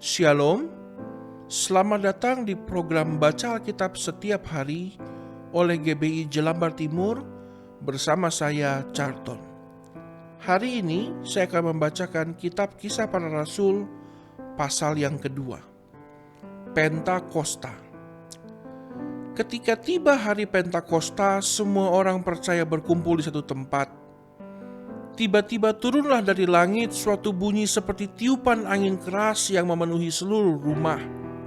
Shalom, selamat datang di program Baca Alkitab Setiap Hari oleh GBI Jelambar Timur bersama saya, Charlton. Hari ini saya akan membacakan kitab Kisah Para Rasul pasal yang kedua, Pentakosta. Ketika tiba hari Pentakosta, semua orang percaya berkumpul di satu tempat. Tiba-tiba turunlah dari langit suatu bunyi seperti tiupan angin keras yang memenuhi seluruh rumah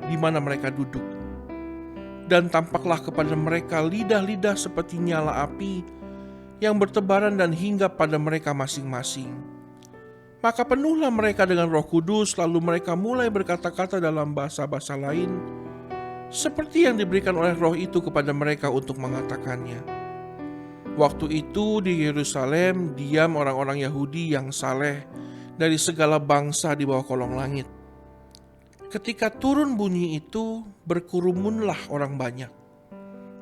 di mana mereka duduk. Dan tampaklah kepada mereka lidah-lidah seperti nyala api yang bertebaran dan hinggap pada mereka masing-masing. Maka penuhlah mereka dengan Roh Kudus, lalu mereka mulai berkata-kata dalam bahasa-bahasa lain, seperti yang diberikan oleh Roh itu kepada mereka untuk mengatakannya. Waktu itu di Yerusalem diam orang-orang Yahudi yang saleh dari segala bangsa di bawah kolong langit. Ketika turun bunyi itu, berkerumunlah orang banyak.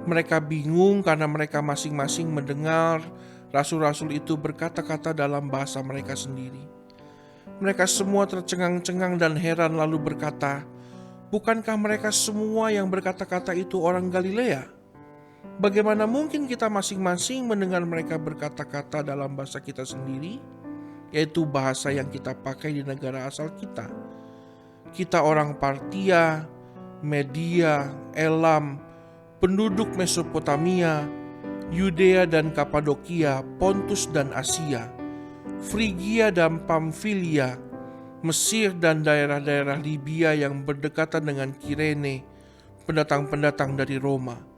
Mereka bingung karena mereka masing-masing mendengar rasul-rasul itu berkata-kata dalam bahasa mereka sendiri. Mereka semua tercengang-cengang dan heran lalu berkata, "Bukankah mereka semua yang berkata-kata itu orang Galilea? Bagaimana mungkin kita masing-masing mendengar mereka berkata-kata dalam bahasa kita sendiri, yaitu bahasa yang kita pakai di negara asal kita? Kita orang Partia, Media, Elam, penduduk Mesopotamia, Yudea dan Kapadokia, Pontus dan Asia, Frigia dan Pamfilia, Mesir dan daerah-daerah Libya yang berdekatan dengan Kirene, pendatang-pendatang dari Roma.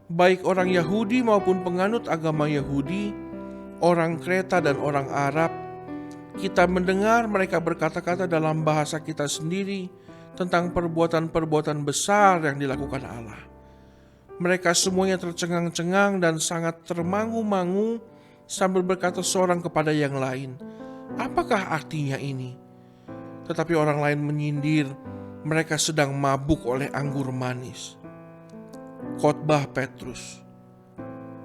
Baik orang Yahudi maupun penganut agama Yahudi, orang Kreta dan orang Arab, kita mendengar mereka berkata-kata dalam bahasa kita sendiri tentang perbuatan-perbuatan besar yang dilakukan Allah. Mereka semuanya tercengang-cengang dan sangat termangu-mangu sambil berkata seorang kepada yang lain, "Apakah artinya ini?" Tetapi orang lain menyindir, mereka sedang mabuk oleh anggur manis. Khotbah Petrus.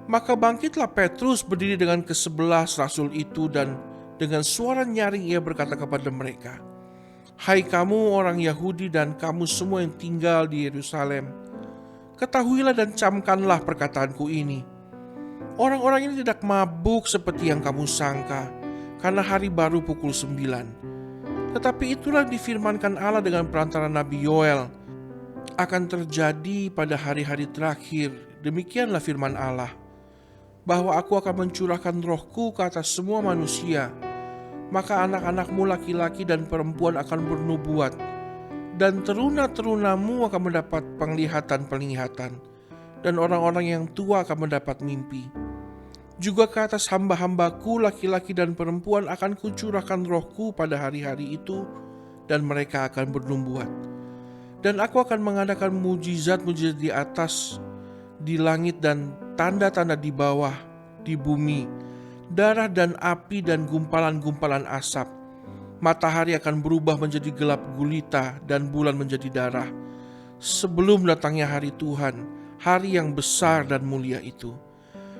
Maka bangkitlah Petrus berdiri dengan ke-11 rasul itu dan dengan suara nyaring ia berkata kepada mereka, "Hai kamu orang Yahudi dan kamu semua yang tinggal di Yerusalem, ketahuilah dan camkanlah perkataanku ini. Orang-orang ini tidak mabuk seperti yang kamu sangka, karena hari baru pukul 9. Tetapi itulah difirmankan Allah dengan perantara Nabi Yoel, akan terjadi pada hari-hari terakhir, demikianlah firman Allah, bahwa aku akan mencurahkan rohku ke atas semua manusia, maka anak-anakmu laki-laki dan perempuan akan bernubuat, dan teruna-terunamu akan mendapat penglihatan-penglihatan, dan orang-orang yang tua akan mendapat mimpi. Juga ke atas hamba-hambaku laki-laki dan perempuan akan kucurahkan rohku pada hari-hari itu, dan mereka akan bernubuat. Dan aku akan mengadakan mujizat-mujizat di atas, di langit dan tanda-tanda di bawah, di bumi, darah dan api dan gumpalan-gumpalan asap. Matahari akan berubah menjadi gelap gulita dan bulan menjadi darah, sebelum datangnya hari Tuhan, hari yang besar dan mulia itu.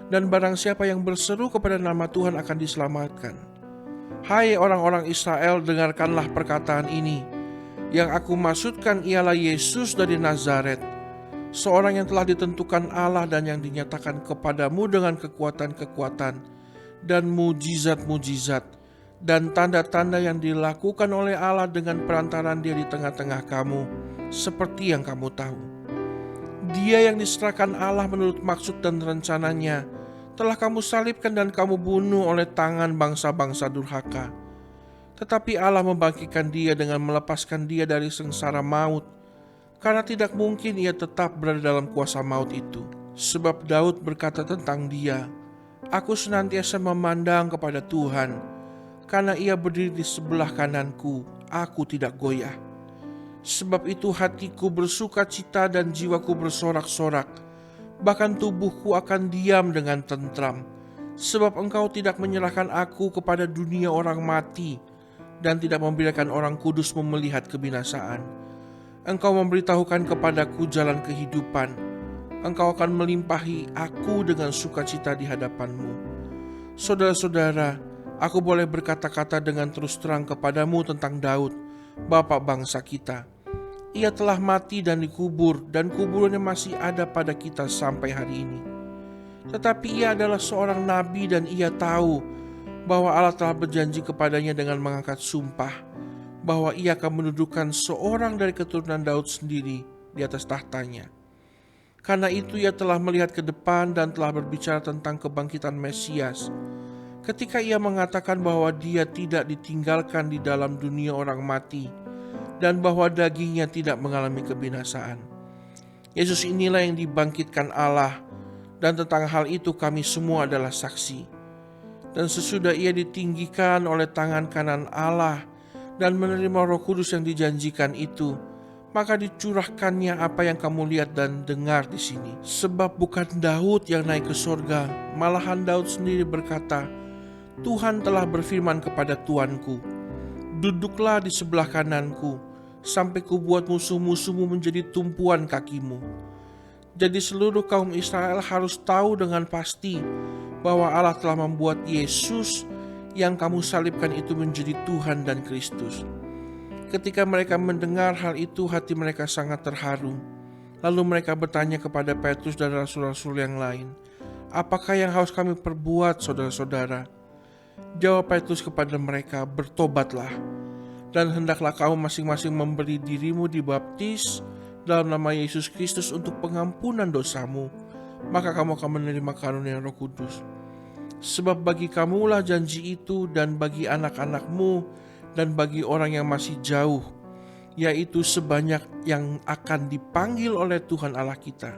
Dan barang siapa yang berseru kepada nama Tuhan akan diselamatkan. Hai orang-orang Israel, dengarkanlah perkataan ini. Yang aku maksudkan ialah Yesus dari Nazaret, seorang yang telah ditentukan Allah dan yang dinyatakan kepadamu dengan kekuatan-kekuatan dan mujizat-mujizat dan tanda-tanda yang dilakukan oleh Allah dengan perantaraan Dia di tengah-tengah kamu, seperti yang kamu tahu. Dia yang diserahkan Allah menurut maksud dan rencananya telah kamu salibkan dan kamu bunuh oleh tangan bangsa-bangsa durhaka. Tetapi Allah membangkitkan dia dengan melepaskan dia dari sengsara maut, karena tidak mungkin ia tetap berada dalam kuasa maut itu. Sebab Daud berkata tentang dia, "Aku senantiasa memandang kepada Tuhan, karena ia berdiri di sebelah kananku, aku tidak goyah. Sebab itu hatiku bersuka cita dan jiwaku bersorak-sorak, bahkan tubuhku akan diam dengan tentram. Sebab Engkau tidak menyerahkan aku kepada dunia orang mati, dan tidak membiarkan orang kudus-Mu melihat kebinasaan. Engkau memberitahukan kepadaku jalan kehidupan. Engkau akan melimpahi aku dengan sukacita di hadapan-Mu. Saudara-saudara, aku boleh berkata-kata dengan terus terang kepadamu tentang Daud, bapak bangsa kita. Ia telah mati dan dikubur, dan kuburannya masih ada pada kita sampai hari ini. Tetapi ia adalah seorang nabi dan ia tahu bahwa Allah telah berjanji kepadanya dengan mengangkat sumpah bahwa ia akan mendudukan seorang dari keturunan Daud sendiri di atas tahtanya. Karena itu ia telah melihat ke depan dan telah berbicara tentang kebangkitan Mesias, ketika ia mengatakan bahwa dia tidak ditinggalkan di dalam dunia orang mati, dan bahwa dagingnya tidak mengalami kebinasaan. Yesus inilah yang dibangkitkan Allah, dan tentang hal itu kami semua adalah saksi. Dan sesudah ia ditinggikan oleh tangan kanan Allah dan menerima Roh Kudus yang dijanjikan itu, maka dicurahkannya apa yang kamu lihat dan dengar di sini. Sebab bukan Daud yang naik ke sorga, malahan Daud sendiri berkata, Tuhan telah berfirman kepada Tuanku, duduklah di sebelah kananku, sampai kubuat musuh-musuhmu menjadi tumpuan kakimu. Jadi seluruh kaum Israel harus tahu dengan pasti bahwa Allah telah membuat Yesus yang kamu salibkan itu menjadi Tuhan dan Kristus. Ketika mereka mendengar hal itu, hati mereka sangat terharu. Lalu mereka bertanya kepada Petrus dan rasul-rasul yang lain, apakah yang harus kami perbuat, saudara-saudara? Jawab Petrus kepada mereka, bertobatlah, dan hendaklah kamu masing-masing memberi dirimu dibaptis dalam nama Yesus Kristus untuk pengampunan dosamu, maka kamu akan menerima karunia Roh Kudus. Sebab bagi kamulah janji itu, dan bagi anak-anakmu, dan bagi orang yang masih jauh, yaitu sebanyak yang akan dipanggil oleh Tuhan Allah kita.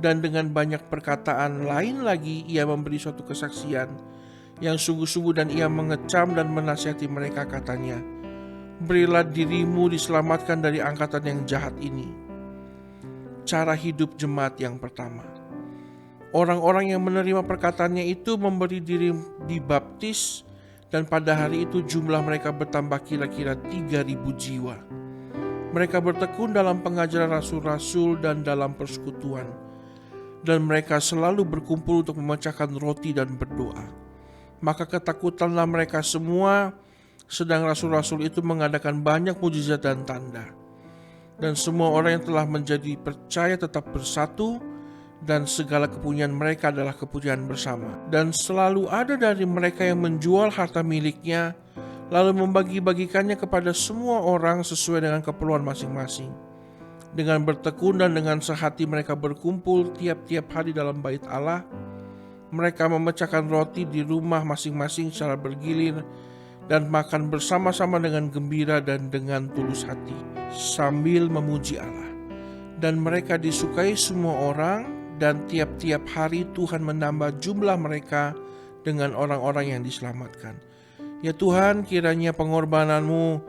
Dan dengan banyak perkataan lain lagi ia memberi suatu kesaksian yang sungguh-sungguh, dan ia mengecam dan menasihati mereka, katanya, berilah dirimu diselamatkan dari angkatan yang jahat ini. Cara hidup jemaat yang pertama. Orang-orang yang menerima perkataannya itu memberi diri dibaptis, dan pada hari itu jumlah mereka bertambah kira-kira 3.000 jiwa. Mereka bertekun dalam pengajaran rasul-rasul dan dalam persekutuan, dan mereka selalu berkumpul untuk memecahkan roti dan berdoa. Maka ketakutanlah mereka semua, sedang rasul-rasul itu mengadakan banyak mujizat dan tanda. Dan semua orang yang telah menjadi percaya tetap bersatu, dan segala kepunyaan mereka adalah kepunyaan bersama. Dan selalu ada dari mereka yang menjual harta miliknya, lalu membagi-bagikannya kepada semua orang sesuai dengan keperluan masing-masing. Dengan bertekun dan dengan sehati mereka berkumpul tiap-tiap hari dalam bait Allah. Mereka memecahkan roti di rumah masing-masing secara bergilir, dan makan bersama-sama dengan gembira dan dengan tulus hati, sambil memuji Allah. Dan mereka disukai semua orang, dan tiap-tiap hari Tuhan menambah jumlah mereka dengan orang-orang yang diselamatkan. Ya Tuhan, kiranya pengorbananmu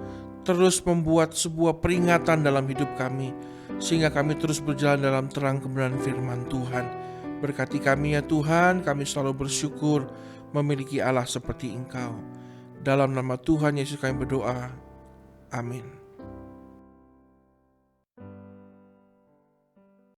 terus membuat sebuah peringatan dalam hidup kami, sehingga kami terus berjalan dalam terang kebenaran firman Tuhan. Berkati kami ya Tuhan, kami selalu bersyukur memiliki Allah seperti Engkau. Dalam nama Tuhan Yesus kami berdoa. Amin.